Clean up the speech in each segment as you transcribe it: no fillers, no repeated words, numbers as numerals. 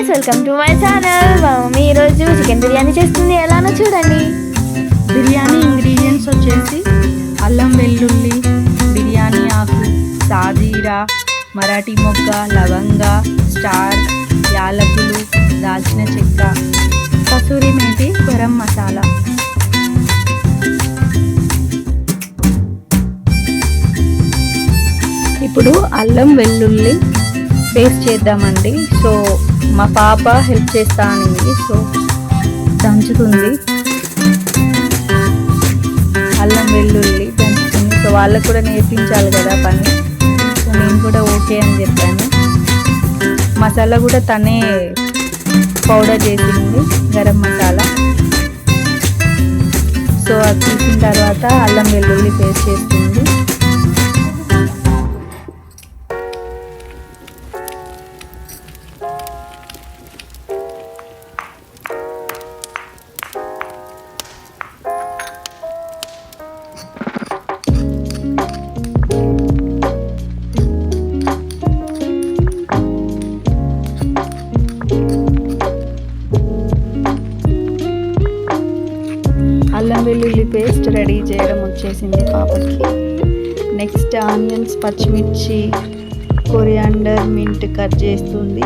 Guys, welcome to my channel. మా mummy ఈరోజు chicken biryani చేస్తుంది, ఎలానో చూడండి. బిర్యానీ ఇంగ్రీడియంట్స్ వచ్చేసి అల్లం వెల్లుల్లి, బిర్యానీ ఆకు, సాజీరా, మరాఠీ మొగ్గ, లవంగ, స్టార్, యాలకులు, దాల్చిన చెక్క, కసూరి మేతి, గరం మసాలా. ఇప్పుడు అల్లం వెల్లుల్లి పేస్ట్ చేద్దామండి. సో మా పాప హెల్ప్ చేస్తా అనింది, సో దంచుతుంది. అల్లం వెల్లుల్లి దంచుతుంది. సో వాళ్ళకు కూడా నేర్పించాలి కదా పని. సో నేను కూడా ఓకే అని చెప్పాను. మసాలా కూడా తనే పౌడర్ చేసింది, గరం మసాలా. సో అది తీసిన తర్వాత అల్లం వెల్లుల్లి పేస్ట్ చేస్తుంది. అల్లం వెల్లుల్లి పేస్ట్ రెడీ చేయడం వచ్చేసింది పాపకి. నెక్స్ట్ ఆనియన్స్, పచ్చిమిర్చి, కొరియాండర్, మింట్ కట్ చేస్తుంది.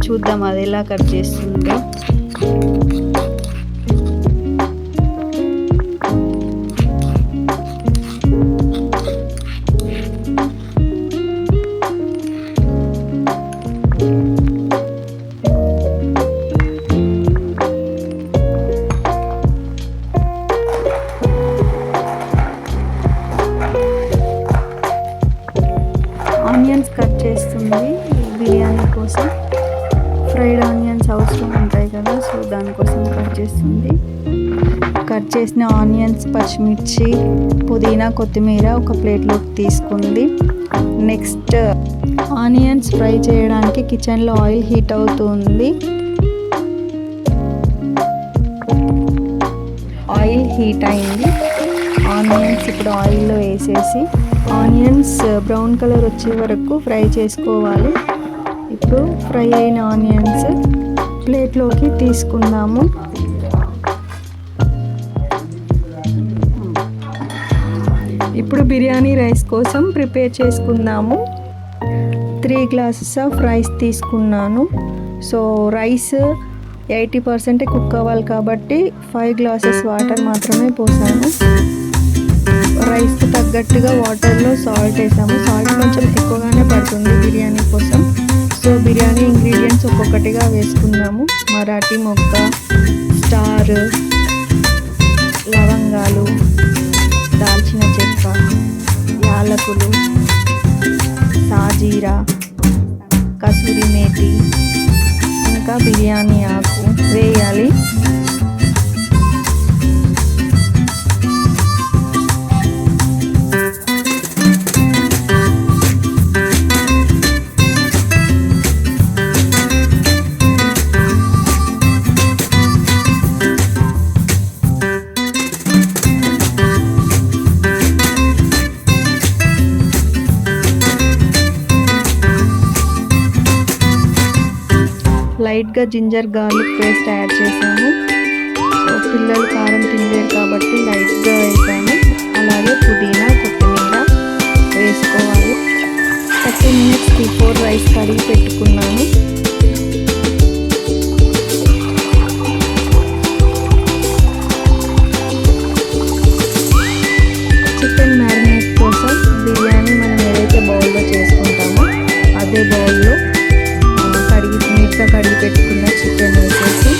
చూద్దాం అది ఎలా కట్ చేస్తుందో. ఆనియన్స్ కట్ చేస్తుంది బిర్యానీ కోసం. ఫ్రైడ్ ఆనియన్స్ అవసరం ఉంటాయి కదా, సో దానికోసం కట్ చేస్తుంది. కట్ చేసిన ఆనియన్స్, పచ్చిమిర్చి, పుదీనా, కొత్తిమీర ఒక ప్లేట్లోకి తీసుకుంది. నెక్స్ట్ ఆనియన్స్ ఫ్రై చేయడానికి కిచెన్లో ఆయిల్ హీట్ అవుతుంది. ఆయిల్ హీట్ అయింది. ఆనియన్స్ ఇప్పుడు ఆయిల్లో వేసేసి ఆనియన్స్ బ్రౌన్ కలర్ వచ్చే వరకు ఫ్రై చేసుకోవాలి. ఇప్పుడు ఫ్రై అయిన ఆనియన్స్ ప్లేట్లోకి తీసుకుందాము. ఇప్పుడు బిర్యానీ రైస్ కోసం ప్రిపేర్ చేసుకుందాము. 3 గ్లాసెస్ ఆఫ్ రైస్ తీసుకున్నాను. సో రైస్ 80% కుక్ అవ్వాలి కాబట్టి 5 గ్లాసెస్ వాటర్ మాత్రమే పోసాను. రైస్కి తగ్గట్టుగా వాటర్లో సాల్ట్ వేసాము. సాల్ట్ కొంచెం ఎక్కువగానే పడుతుంది బిర్యానీ కోసం. సో బిర్యానీ ఇంగ్రీడియంట్స్ ఒక్కొక్కటిగా వేసుకున్నాము. మరాఠీ మొగ్గ, స్టార్, లవంగాలు, దాల్చిన చెక్క, యాలకులు, సాజీరా, కసూరి మేతి, ఇంకా బిర్యానీ ఆకు వేయాలి. లైట్గా జింజర్ గార్లిక్ పేస్ట్ యాడ్ చేసాము. సో పిల్లలు కారం తినలేరు కాబట్టి లైట్గా వేసాము. అలాగే పుదీనా, కొత్తిమీర వేసుకోవాలి. 30 minutes బిఫోర్ రైస్ కడిగి పెట్టుకున్నాను. చికెన్ మ్యారినేట్ కోసం బిర్యానీ మనం ఏదైతే బౌల్లో చేసుకుంటామో అదే బౌల్లో నీట్గా కడిగి పెట్టుకున్న చికెన్ వేసేసి,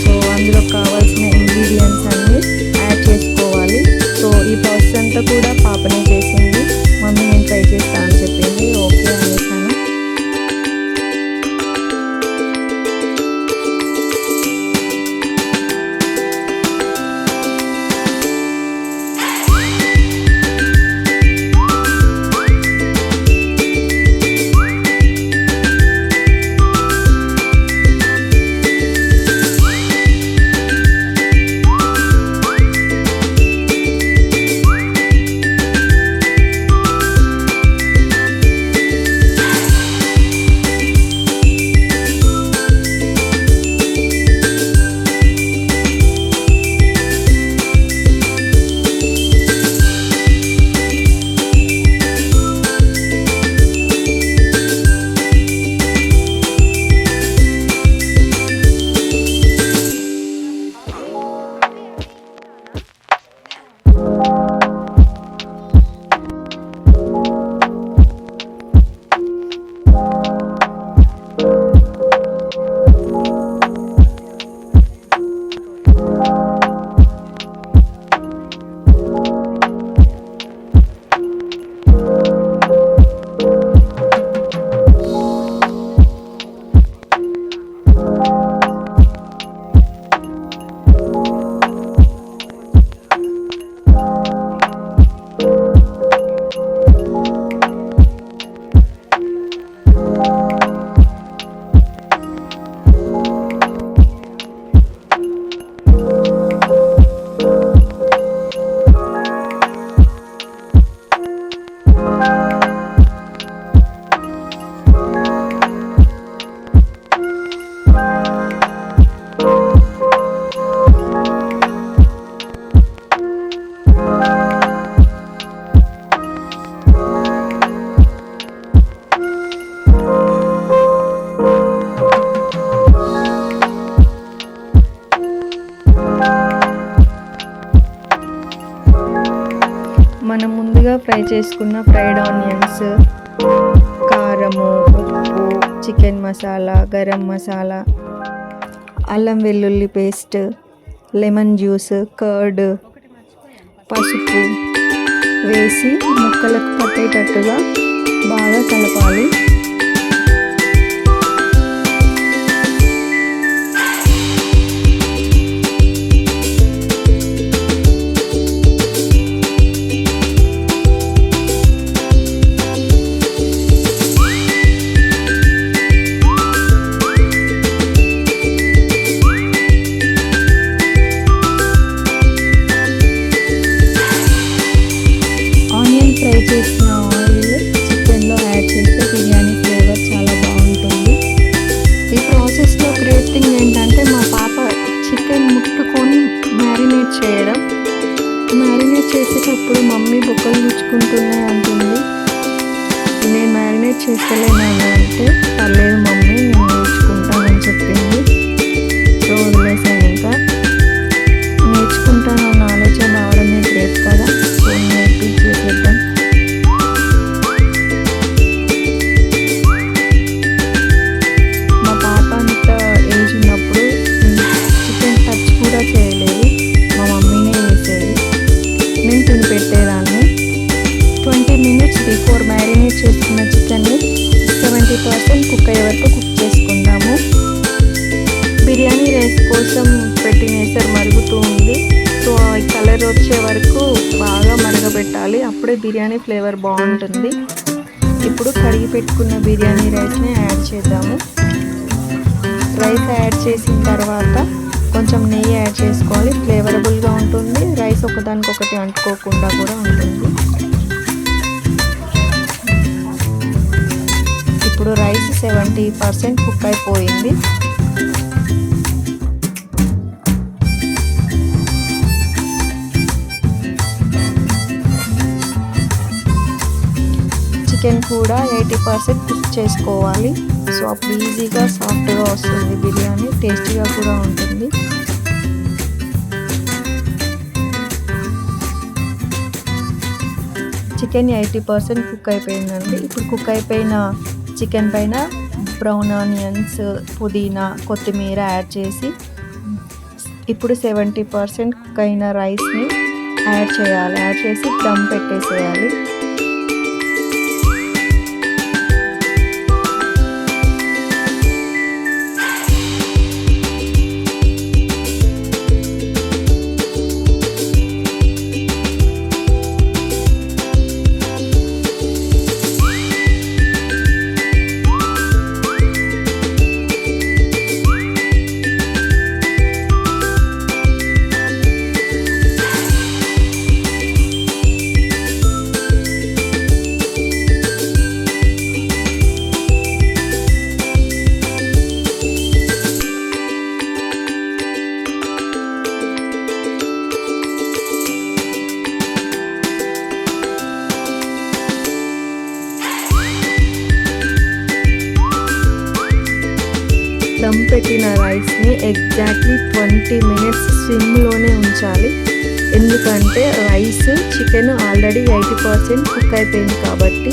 సో అందులో కావాల్సిన ఇంగ్రీడియంట్స్ అన్నీ యాడ్ చేసుకోవాలి. సో ఈ ప్రాసెస్ అంతా కూడా పాపనే చేసింది. మమ్మీ నేను ట్రై చేస్తాను అని చెప్పింది, ఓకే అనేసాను. ఫ్రై చేసుకున్న ఫ్రైడ్ ఆనియన్స్, కారము, ఉప్పు, చికెన్ మసాలా, గరం మసాలా, అల్లం వెల్లుల్లి పేస్ట్, లెమన్ జ్యూస్, కర్డ్, పసుపు వేసి ముక్కలకు పట్టేటట్టుగా బాగా కలపాలి. ఫ్రై చేసిన ఆయిల్ చికెన్లో యాడ్ చేస్తే బిర్యానీ ఫ్లేవర్ చాలా బాగుంటుంది. ఈ ప్రాసెస్లో గ్రేట్ థింగ్ ఏంటంటే మా పాప చికెన్ ముట్టుకొని మ్యారినేట్ చేయడం. మ్యారినేట్ చేసేటప్పుడు మమ్మీ బొక్కలు గుచ్చుకుంటూనే అంటుంది. నేను మ్యారినేట్ చేస్తలేను అంటే పర్లేదు మమ్మీ నేను నేర్చుకుంటానని చెప్పింది. సో వదిలేసాను, ఇంకా నేర్చుకుంటాను అన్న ఆలోచన రావడమే గ్రేట్ కదా. సో నేర్పించేసేద్దాం. పెట్టేదాన్ని 20 minutes బిఫోర్ మ్యారినేట్ చేసుకున్న చికెన్ని 70% కుక్ అయ్యే వరకు కుక్ చేసుకుందాము. బిర్యానీ రైస్ కోసం పెట్టిన ఎసరు మరుగుతూ ఉంది. సో ఆ కలర్ వచ్చే వరకు బాగా మరగబెట్టాలి, అప్పుడే బిర్యానీ ఫ్లేవర్ బాగుంటుంది. ఇప్పుడు కడిగి పెట్టుకున్న బిర్యానీ రైస్ని యాడ్ చేద్దాము. రైస్ యాడ్ చేసిన తర్వాత కొంచెం నెయ్యి యాడ్ చేసుకోవాలి, ఫ్లేవరబుల్గా ఉంటుంది. రైస్ ఒకదానికొకటి అంటుకోకుండా కూడా ఉంటుంది. ఇప్పుడు రైస్ 70% కుక్ అయిపోయింది. చికెన్ కూడా 80% కుక్ చేసుకోవాలి. సో అప్పుడు ఈజీగా సాఫ్ట్గా వస్తుంది బిర్యానీ, టేస్టీగా కూడా ఉంటుంది. చికెన్ 80% కుక్ అయిపోయిందండి. ఇప్పుడు కుక్ అయిపోయిన చికెన్ పైన బ్రౌన్ ఆనియన్స్, పుదీనా, కొత్తిమీర యాడ్ చేసి ఇప్పుడు 70% కుక్ అయిన రైస్ని యాడ్ చేయాలి. యాడ్ చేసి దమ్ పెట్టేసేయాలి. దమ్ పెట్టిన రైస్ని ఎగ్జాక్ట్లీ 20 minutes సిమ్లోనే ఉంచాలి. ఎందుకంటే రైస్, చికెన్ ఆల్రెడీ 80% కుక్ అయిపోయింది కాబట్టి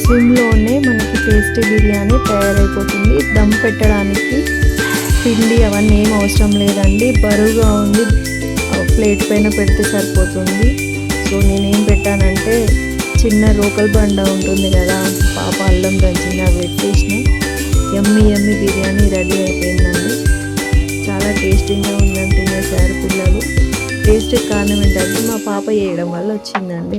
సిమ్లోనే మనకి టేస్టీ బిర్యానీ తయారైపోతుంది. దమ్ పెట్టడానికి పిండి అవన్నీ ఏం అవసరం లేదండి, బరువుగా ఉంది, ప్లేట్ పైన పెడితే సరిపోతుంది. సో నేనేం పెట్టానంటే చిన్న రోకల్ బండ ఉంటుంది కదా, పాప అల్లం దంచిన పెట్టేసిన యమ్మీ బిర్యానీ రెడీ అయిపోయిందండి. చాలా టేస్టీగా ఉందని తినేసారు పిల్లలు. టేస్ట్ కారణం ఏంటంటే మా పాప వేయడం వల్ల వచ్చిందండి.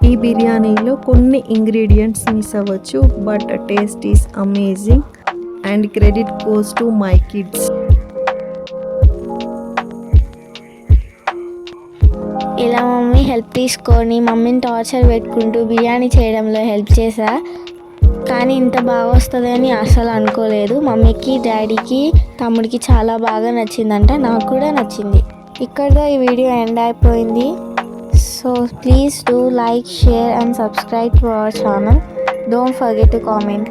ఈ బిర్యానీలో కొన్ని ఇంగ్రీడియంట్స్ మిస్ అవ్వచ్చు, but taste is amazing and credit goes to my kids. ఇలా మమ్మీ హెల్ప్ తీసుకొని మమ్మీని టార్చర్ పెట్టుకుంటూ బిర్యానీ చేయడంలో హెల్ప్ చేశా. కానీ ఇంత బాగా వస్తుందని అసలు అనుకోలేదు. మమ్మీకి, డాడీకి, తమ్ముడికి చాలా బాగా నచ్చిందంట, నాకు కూడా నచ్చింది. ఇక్కడతో ఈ వీడియో ఎండ్ అయిపోయింది. So please do like, share and subscribe to our channel. Don't forget to comment.